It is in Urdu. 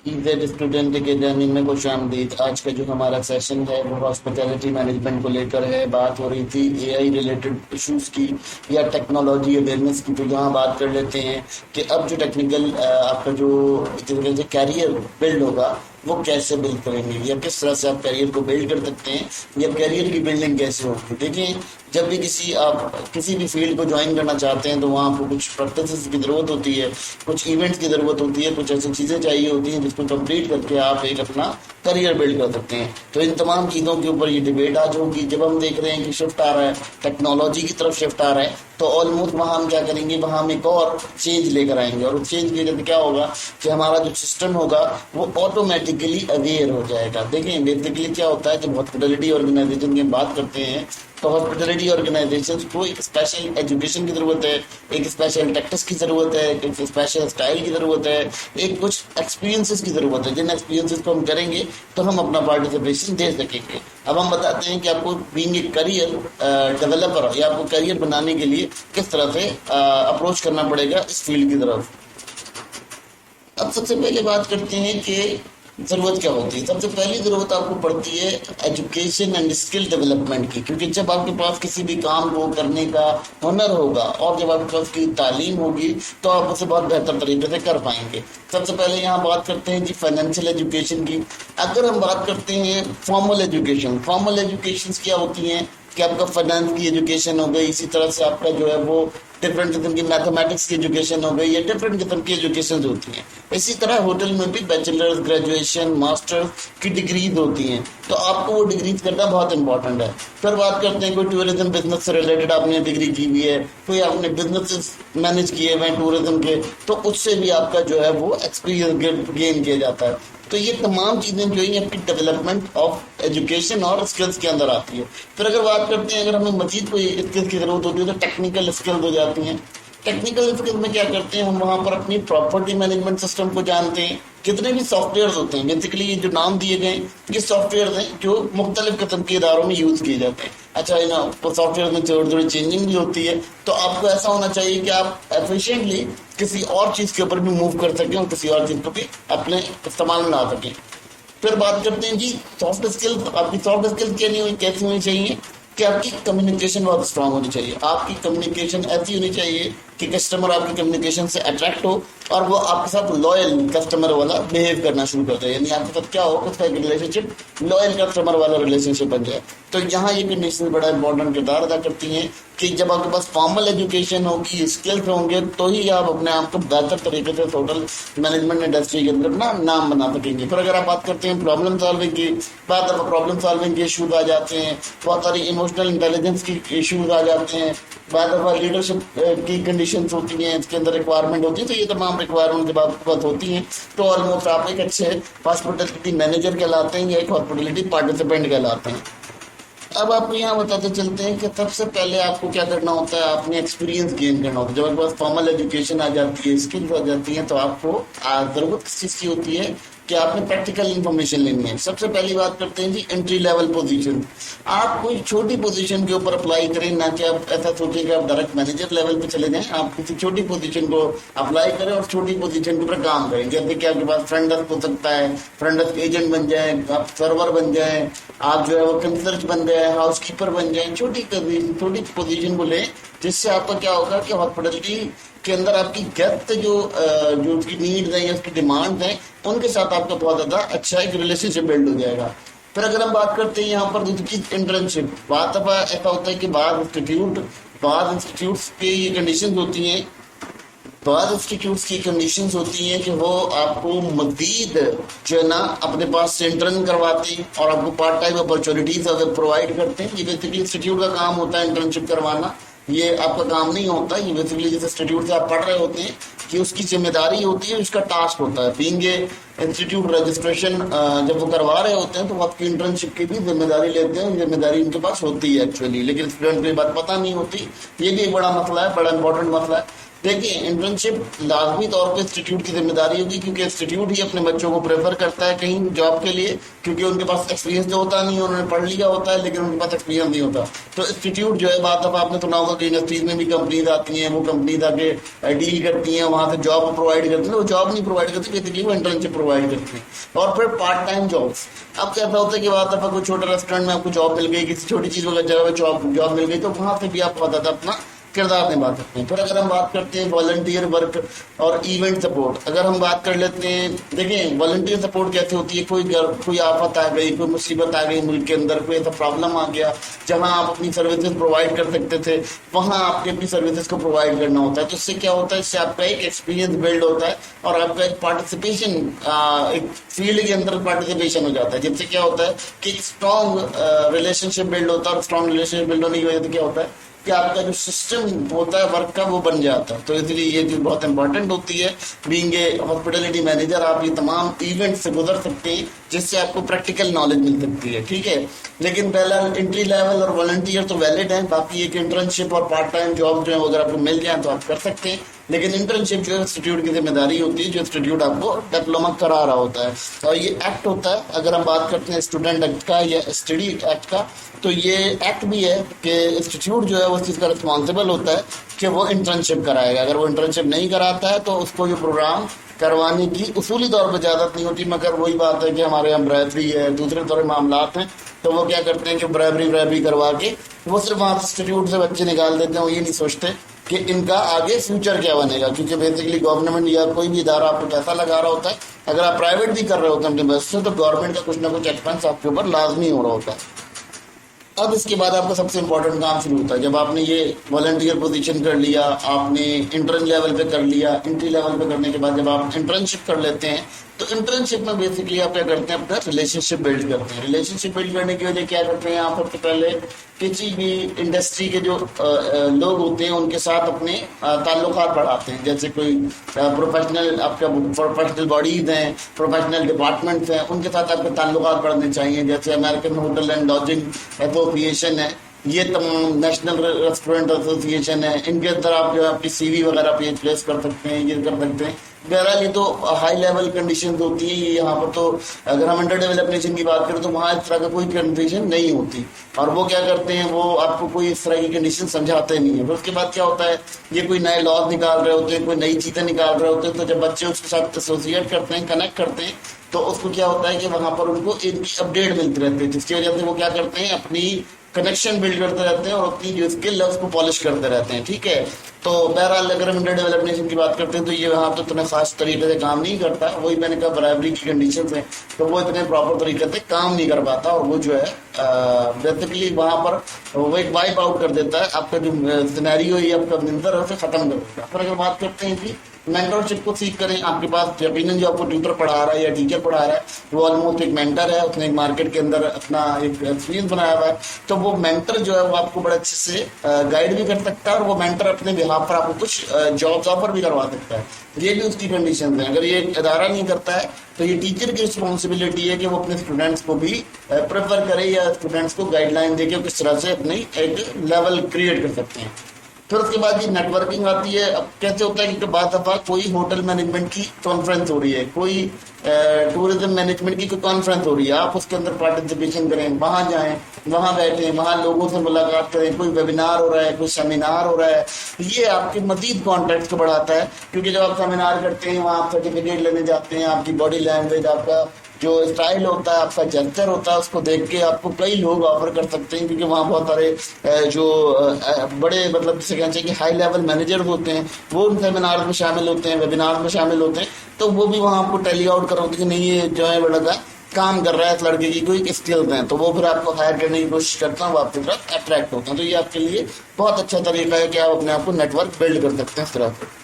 ایزیڈ اسٹوڈنٹ اکیڈمی میں خوش آمدید۔ آج کا جو ہمارا سیشن ہے وہ ہاسپٹیلٹی مینجمنٹ کو لے کر ہے۔ بات ہو رہی تھی اے آئی ریلیٹڈ ایشوز کی یا ٹیکنالوجی اویئرنیس کی، تو یہاں بات کر لیتے ہیں کہ اب جو ٹیکنیکل آپ کا جو کیریئر بلڈ ہوگا وہ کیسے بلڈ کریں گے، یا کس طرح سے آپ کیریئر کو بلڈ کر سکتے ہیں، یا کیریئر کی بلڈنگ کیسے ہوگی۔ دیکھیں، جب بھی آپ کسی بھی فیلڈ کو جوائن کرنا چاہتے ہیں تو وہاں آپ کو کچھ پریکٹسز کی ضرورت ہوتی ہے، کچھ ایونٹس کی ضرورت ہوتی ہے، کچھ ایسی چیزیں چاہیے ہوتی ہیں جس کو کمپلیٹ کر کے آپ ایک اپنا کریئر بلڈ کر سکتے ہیں۔ تو ان تمام چیزوں کے اوپر یہ ڈبیٹ آج ہوگی۔ جب ہم دیکھ رہے ہیں کہ شفٹ آ رہا ہے، ٹیکنالوجی کی طرف شفٹ آ رہا ہے، تو آلموسٹ وہاں ہم کیا کریں گے، وہاں ہم ایک اور چینج لے کر آئیں گے، اور اس چینج کی وجہ سے کیا ہوگا کہ ہمارا جو سسٹم ہوگا وہ آٹومیٹیکلی اویئر ہو جائے گا۔ دیکھیں، بیسیکلی کیا ہوتا ہے، جب ہاسپٹیلٹی آرگنائزیشن کی ہم بات کرتے ہیں تو ہاسپٹیلٹی آرگنائزیشن کو ایک اسپیشل ایجوکیشن کی ضرورت ہے، ایک اسپیشل ٹیکٹس کی ضرورت ہے، ایک اسپیشل اسٹائل کی ضرورت ہے، ایک کچھ ایکسپیرینسز کی ضرورت ہے، جن ایکسپیرینسز کو ہم کریں گے تو ہم اپنا پارٹیسپیشن دے سکیں گے۔ اب ہم بتاتے ہیں کہ آپ کو بینگ اے کریئر ڈیولپر یا آپ کو کریئر بنانے کے لیے کس طرح سے اپروچ کرنا پڑے گا اس فیلڈ کی طرف۔ اب سب سے پہلے بات کرتے ہیں کہ ضرورت کیا ہوتی ہے۔ سب سے پہلی ضرورت آپ کو پڑتی ہے ایجوکیشن اینڈ اسکل ڈیولپمنٹ کی، کیونکہ جب آپ کے پاس کسی بھی کام کو کرنے کا ہنر ہوگا اور جب آپ کے پاس کی تعلیم ہوگی تو آپ اسے بہت بہتر طریقے سے کر پائیں گے۔ سب سے پہلے یہاں بات کرتے ہیں جی فائنینشیل ایجوکیشن کی۔ اگر ہم بات کرتے ہیں فارمل ایجوکیشن، فارمل ایجوکیشنز کیا ہوتی ہیں کہ آپ کا فائنانس کی ایجوکیشن ہو گئی، اسی طرح سے آپ کا جو ہے وہ ڈفرینٹ قسم کی میتھمیٹکس کی ایجوکیشن ہو گئی، یا ڈفرینٹ قسم کی ایجوکیشن ہوتی ہیں۔ اسی طرح ہوٹل میں بھی بیچلرز، گریجویشن، ماسٹر کی ڈگریز ہوتی ہیں، تو آپ کو وہ ڈگریز کرنا بہت امپورٹنٹ ہے۔ پھر بات کرتے ہیں کوئی ٹورزم بزنس سے ریلیٹڈ آپ نے ڈگری کی ہوئی ہے، کوئی آپ نے بزنس مینج کیے ہوئے ہیں ٹورزم کے، تو اس سے بھی آپ کا جو ہے وہ ایکسپیرینس گین کیا جاتا ہے۔ تو یہ تمام چیزیں جو ہیں آپ کی ڈیولپمنٹ آف ایجوکیشن اور اسکلس کے اندر آتی ہے۔ پھر اگر بات کرتے ہیں، اگر ہمیں مزید کوئی اسکلس کی ضرورت ہوتی ہے تو ٹیکنیکل اسکلز ہو جاتی ہیں۔ ٹیکنیکل اسکل میں کیا کرتے ہیں، ہم وہاں پر اپنی پراپرٹی مینجمنٹ سسٹم کو جانتے ہیں۔ کتنے بھی سافٹ ویئرز ہوتے ہیں، بیسیکلی یہ جو نام دیے گئے یہ سافٹ ویئرز ہیں جو مختلف قسم کے اداروں میں یوز کیے جاتے ہیں۔ اچھا، سافٹ ویئر میں تھوڑی تھوڑی چینجنگ بھی ہوتی ہے، تو آپ کو ایسا ہونا چاہیے کہ آپ ایفیشینٹلی کسی اور چیز کے اوپر بھی موو کر سکیں اور کسی اور چیز کو بھی اپنے استعمال میں لا سکیں۔ پھر بات کرتے ہیں جی سافٹ اسکلز۔ آپ کی سافٹ اسکلز کیسی ہونی چاہیے کہ آپ کی کمیونیکیشن بہت اسٹرانگ ہونی چاہیے۔ آپ کی کمیونیکیشن ایسی ہونی چاہیے کہ کسٹمر آپ کی کمیونیکیشن سے اٹریکٹ ہو اور وہ آپ کے ساتھ لوئل کسٹمر والا بہیو کرنا شروع کر دے، یعنی آپ کے ساتھ کیا ہو اس کا ایک ریلیشن شپ لوئل کسٹمر والا ریلیشن شپ بن جائے۔ تو یہاں یہ کنڈیشن بڑا امپورٹنٹ کردار ادا کرتی ہیں کہ جب آپ کے پاس فارمل ایجوکیشن ہوگی، اسکلس ہوں گے، تو ہی آپ اپنے آپ کو بہتر طریقے سے ہوٹل مینجمنٹ انڈسٹری کے اندر اپنا نام بنا سکیں گے۔ پھر اگر آپ بات کرتے ہیں پرابلم سالونگ کی، بعد پرابلم سالونگ کے ایشوز آ جاتے ہیں، بہت ساری ایموشنل انٹیلیجنس کی ایشوز آ جاتے ہیں، بعد دفعہ لیڈرشپ کی کنڈیشنز ہوتی ہیں، اس کے اندر ریکوائرمنٹ ہوتی ہے۔ تو یہ تمام ریکوائرمنٹ جب آپ کے پاس ہوتی ہیں تو آلموسٹ آپ ایک اچھے ہاسپٹیلٹی مینیجر کہلاتے ہیں یا ایک ہاسپٹیلٹی پارٹیسپینٹ کہلاتے ہیں۔ اب آپ کو یہاں بتاتے چلتے ہیں کہ سب سے پہلے آپ کو کیا کرنا ہوتا ہے، آپ نے ایکسپیرینس گین کرنا ہوتا ہے۔ جب آپ کے پاس فارمل ایجوکیشن آ جاتی ہے، اسکلز آ جاتی ہیں، تو آپ کو ضرورت کس چیز کی ہوتی ہے کہ آپ نے پریکٹیکل انفارمیشن لینی ہے۔ سب سے پہلی بات کرتے ہیں جی انٹری لیول پوزیشن۔ آپ کوئی چھوٹی پوزیشن کے اوپر اپلائی کریں، نہ کہ آپ ایسا سوچیں کہ آپ ڈائریکٹ مینیجر لیول پہ چلے جائیں۔ آپ کسی چھوٹی پوزیشن کو اپلائی کریں اور چھوٹی پوزیشن کے اوپر کام کریں، جیسے کہ آپ کے پاس فرنٹ ڈیسک ہو سکتا ہے، فرنٹ ڈیسک ایجنٹ بن جائیں، آپ سرور بن جائیں، آپ جو ہے وہ کنسرچ بن جائیں، ہاؤس کیپر بن جائیں۔ چھوٹی پوزیشن کو لیں، جس سے آپ کا کیا ہوگا کہ ہاسپٹلٹی کے اندر آپ کی گیسٹ جو اس کی نیڈز ہیں یا اس کی ڈیمانڈز ہیں، ان کے ساتھ آپ کا بہت زیادہ اچھا ایک ریلیشن شپ بلڈ ہو جائے گا۔ پھر اگر ہم بات کرتے ہیں یہاں پر دوسری چیز انٹرنشپ، بات دفعہ ایسا ہوتا ہے کہ بعض انسٹیٹیوٹس کی یہ کنڈیشنز ہوتی ہیں، بعض انسٹیٹیوٹس کی کنڈیشنز ہوتی ہیں کہ وہ آپ کو مزید جو ہے نا اپنے پاس سے انٹرن کرواتے ہیں اور آپ کو پارٹ ٹائم اپرچونیٹیز پرووائڈ کرتے ہیں۔ یہ بیسیکلی انسٹیٹیوٹ کا کام ہوتا ہے انٹرنشپ کروانا، یہ آپ کا کام نہیں ہوتا۔ یہ بیسیکلی جس انسٹیٹیوٹ سے آپ پڑھ رہے ہوتے ہیں کہ اس کی ذمہ داری ہوتی ہے، اس کا ٹاسک ہوتا ہے۔ بینگ اے انسٹیٹیوٹ رجسٹریشن جب وہ کروا رہے ہوتے ہیں تو وقت کی انٹرنشپ کی بھی ذمہ داری لیتے ہیں، ذمہ داری ان کے پاس ہوتی ہے ایکچولی، لیکن اسٹوڈنٹ کو یہ بات پتہ نہیں ہوتی۔ یہ بھی ایک بڑا مسئلہ ہے، بڑا امپورٹنٹ مسئلہ ہے۔ دیکھیے انٹرنشپ لازمی طور پہ انسٹیٹیوٹ کی ذمہ داری ہوگی، کیونکہ انسٹیٹیوٹ ہی اپنے بچوں کو پریفر کرتا ہے کہیں جاب کے لیے، کیونکہ ان کے پاس ایکسپیرینس جو ہوتا نہیں ہے، انہوں نے پڑھ لیا ہوتا ہے لیکن ان کے پاس ایکسپیرینس نہیں ہوتا. تو انسٹیٹیوٹ جو ہے، بات اب آپ نے سنا ہوگا کہ یونیورسٹیز میں بھی کمپنیز آتی ہیں، وہ کمپنیز آ کے ڈیل کرتی ہیں، وہاں سے جاب پرووائڈ کرتی ہیں. وہ جاب نہیں پرووائڈ کرتی، بیسیکلی وہ انٹرنشپ پرووائڈ کرتی ہیں. اور پھر پارٹ ٹائم جابس. اب کیسا ہوتا ہے کہ بات آپ کوئی چھوٹا ریسٹورینٹ میں آپ کو جاب مل گئی، کسی چھوٹی چیز وغیرہ جگہ جاب مل گئی، تو وہاں سے بھی آپ بتاتا اپنا کردار نبھا سکتے ہیں. پھر اگر ہم بات کرتے ہیں والنٹیئر ورک اور ایونٹ سپورٹ، اگر ہم بات کر لیتے ہیں، دیکھیں والنٹیئر سپورٹ کیسے ہوتی ہے، کوئی آفت آ گئی، کوئی مصیبت آ گئی ملک کے اندر، کوئی ایسا پرابلم آ گیا جہاں آپ اپنی سروسز پرووائڈ کر سکتے تھے، وہاں آپ کی اپنی سروسز کو پرووائڈ کرنا ہوتا ہے. تو اس سے کیا ہوتا ہے، اس سے آپ کا ایک ایکسپیرینس بلڈ ہوتا ہے اور آپ کا ایک پارٹیسپیشن، ایک فیلڈ کے اندر پارٹیسپیشن ہو جاتا ہے، جس سے کیا ہوتا ہے کہ ایک اسٹرانگ ریلیشن شپ بلڈ ہوتا ہے. اور اسٹرانگ ریلیشن شپ بلڈ ہونے کی وجہ سے کیا ہوتا ہے کہ آپ کا جو سسٹم ہوتا ہے ورک کا وہ بن جاتا ہے. تو اس لیے یہ چیز بہت امپورٹنٹ ہوتی ہے. بینگ اے ہاسپٹلٹی مینیجر آپ یہ تمام ایونٹ سے گزر سکتے ہیں جس سے آپ کو پریکٹیکل نالج مل سکتی ہے، ٹھیک ہے. لیکن پہلا انٹری لیول اور والنٹیئر تو ویلڈ ہیں، باقی ایک انٹرنشپ اور پارٹ ٹائم جاب جو ہے اگر آپ کو مل جائیں تو آپ کر سکتے ہیں. لیکن انٹرنشپ جو ہے انسٹیٹیوٹ کی ذمہ داری ہوتی ہے، جو انسٹیٹیوٹ آپ کو ڈپلوما کرا رہا ہوتا ہے. اور یہ ایکٹ ہوتا ہے، اگر ہم بات کرتے ہیں اسٹوڈنٹ ایکٹ کا یا اسٹڈی ایکٹ کا، تو یہ ایکٹ بھی ہے کہ انسٹیٹیوٹ جو ہے وہ اس چیز کا رسپانسبل ہوتا ہے کہ وہ انٹرنشپ کرائے گا. اگر وہ انٹرنشپ نہیں کراتا ہے تو اس کو یہ پروگرام کروانے کی اصولی طور پہ اجازت نہیں ہوتی. مگر وہی بات ہے کہ ہمارے یہاں برائبری ہے، دوسرے طور معاملات ہیں، تو وہ کیا کرتے ہیں کہ برائبری کروا کے وہ صرف وہاں انسٹیٹیوٹ سے بچے نکال دیتے ہیں. وہ یہ نہیں سوچتے کہ ان کا آگے فیوچر کیا بنے گا، کیونکہ بیسیکلی گورنمنٹ یا کوئی بھی ادارہ آپ کو پیسہ لگا رہا ہوتا ہے. اگر آپ پرائیویٹ بھی کر رہے ہوتے ہیں اپنے بس سے، تو گورنمنٹ کا کچھ نہ کچھ ایکسپینس آپ کے اوپر لازمی ہو رہا ہوتا ہے. اب اس کے بعد آپ کا سب سے امپورٹنٹ کام شروع ہوتا ہے. جب آپ نے یہ والنٹیئر پوزیشن کر لیا، آپ نے انٹرن لیول پہ کر لیا، انٹری لیول پہ کرنے کے بعد جب آپ انٹرنشپ کر لیتے ہیں، تو انٹرنشپ میں بیسکلی آپ کیا کرتے ہیں، اپنا ریلیشن شپ بلڈ کرتے ہیں. ریلیشن شپ بلڈ کرنے کی وجہ کیا کرتے ہیں، آپ سب سے پہلے کسی بھی انڈسٹری کے جو لوگ ہوتے ہیں ان کے ساتھ اپنے تعلقات بڑھاتے ہیں. جیسے کوئی پروفیشنل آپ کا پروفیشنل باڈیز ہیں، پروفیشنل ڈپارٹمنٹس ہیں، ان کے ساتھ آپ کے تعلقات بڑھنے چاہیے. جیسے American hotel and lodging association ہے، یہ تمام نیشنل ریسٹورینٹ ایسوسیشن ہے، ان کے اندر آپ جو ہے اپنی سی وی وغیرہ پلیس کر سکتے ہیں، یہ کر سکتے ہیں. بہرحال یہ تو ہائی لیول کنڈیشنز ہوتی ہیں. یہاں پر تو اگر ہم انڈر ڈیولپ نیشن کی بات کریں تو وہاں اس طرح کا کوئی کنڈیشن نہیں ہوتی، اور وہ کیا کرتے ہیں، وہ آپ کو کوئی اس طرح کی کنڈیشن سمجھاتے نہیں ہیں. پھر اس کے بعد کیا ہوتا ہے، یہ کوئی نئے لاز نکال رہے ہوتے ہیں، کوئی نئی چیزیں نکال رہے ہوتے ہیں، تو جب بچے اس کے ساتھ ایسوسیٹ کرتے ہیں، کنیکٹ کرتے ہیں، تو اس کو کیا ہوتا ہے کہ وہاں پر ان کو ان کی اپڈیٹ ملتی رہتی ہے، جس کی وجہ سے وہ کیا کرتے ہیں، اپنی کنیکشن بلڈ کرتے رہتے ہیں اور اپنی جو اسکل ہے اس کو پالش کرتے رہتے ہیں. ٹھیک ہے. تو بہرحال اگر ہم انڈر ڈیولپ نیشن کی بات کرتے ہیں تو یہ وہاں تو اتنے خاص طریقے سے کام نہیں کرتا. وہی میں نے کہا برابری کی کنڈیشنز ہیں تو وہ اتنے پراپر طریقے سے کام نہیں کر پاتا، اور وہ جو ہے بیسیکلی وہاں پر وہ ایک وائپ آؤٹ کر دیتا ہے. آپ کا جو سینیریو ہے، آپ کا منظر ہے، اسے ختم کر دیتا ہے. پھر اگر بات کرتے ہیں کہ مینٹرشپ کو سیکھ کریں، آپ کے پاس یقیناً جو آپ کو ٹیوٹر پڑھا رہا ہے یا ٹیچر پڑھا رہا ہے وہ آلموسٹ ایک مینٹر ہے، اس نے ایک مارکیٹ کے اندر اپنا ایک ایکسپیرینس بنایا ہوا ہے. تو وہ مینٹر جو ہے وہ آپ کو بڑے اچھے سے گائیڈ بھی کر سکتا ہے، اور وہ مینٹر اپنے بہاف پر آپ کو کچھ جابس آفر بھی کروا سکتا ہے. یہ بھی اس کی کنڈیشنز ہیں. اگر یہ ادارہ نہیں کرتا ہے تو یہ ٹیچر کی رسپانسبلٹی ہے کہ وہ اپنے اسٹوڈنٹس کو بھی پریفر کرے یا اسٹوڈنٹس کو گائیڈ لائن دے کے کس طرح سے اپنی ایک لیول کریٹ کر سکتے ہیں. پھر اس کے بعد یہ نیٹ ورکنگ آتی ہے. اب کیسے ہوتا ہے کہ بعض دفعہ کوئی ہوٹل مینجمنٹ کی کانفرنس ہو رہی ہے، کوئی ٹورزم مینجمنٹ کی کوئی کانفرنس ہو رہی ہے، آپ اس کے اندر پارٹیسپیشن کریں، وہاں جائیں، وہاں بیٹھیں، وہاں لوگوں سے ملاقات کریں. کوئی ویبینار ہو رہا ہے، کوئی سیمینار ہو رہا ہے، یہ آپ کے مزید کانٹیکٹس کو بڑھاتا ہے. کیونکہ جب آپ سیمینار کرتے ہیں، وہاں آپ سرٹیفکیٹ لینے جاتے ہیں، آپ کی باڈی لینگویج، آپ کا جو اسٹائل ہوتا ہے، آپ کا جسچر ہوتا ہے، اس کو دیکھ کے آپ کو کئی لوگ آفر کر سکتے ہیں. کیونکہ وہاں بہت سارے جو بڑے مطلب جسے کہنا چاہیے کہ ہائی لیول مینیجر ہوتے ہیں، وہ ان سیمینار میں شامل ہوتے ہیں، ویبینار میں شامل ہوتے ہیں. تو وہ بھی وہاں آپ کو ٹیلی آؤٹ کراتے ہیں کہ نہیں یہ جو ہے بڑا کام کر رہا ہے، اس لڑکے کی کوئی اسکلز ہیں، تو وہ پھر آپ کو ہائر کرنے کی کوشش کرتے ہیں، وہ آپ کی طرف اٹریکٹ ہوتے ہیں. تو یہ آپ کے لیے بہت اچھا طریقہ ہے کہ آپ اپنے آپ کو نیٹ ورک بلڈ کر سکتے ہیں اس طرح سے.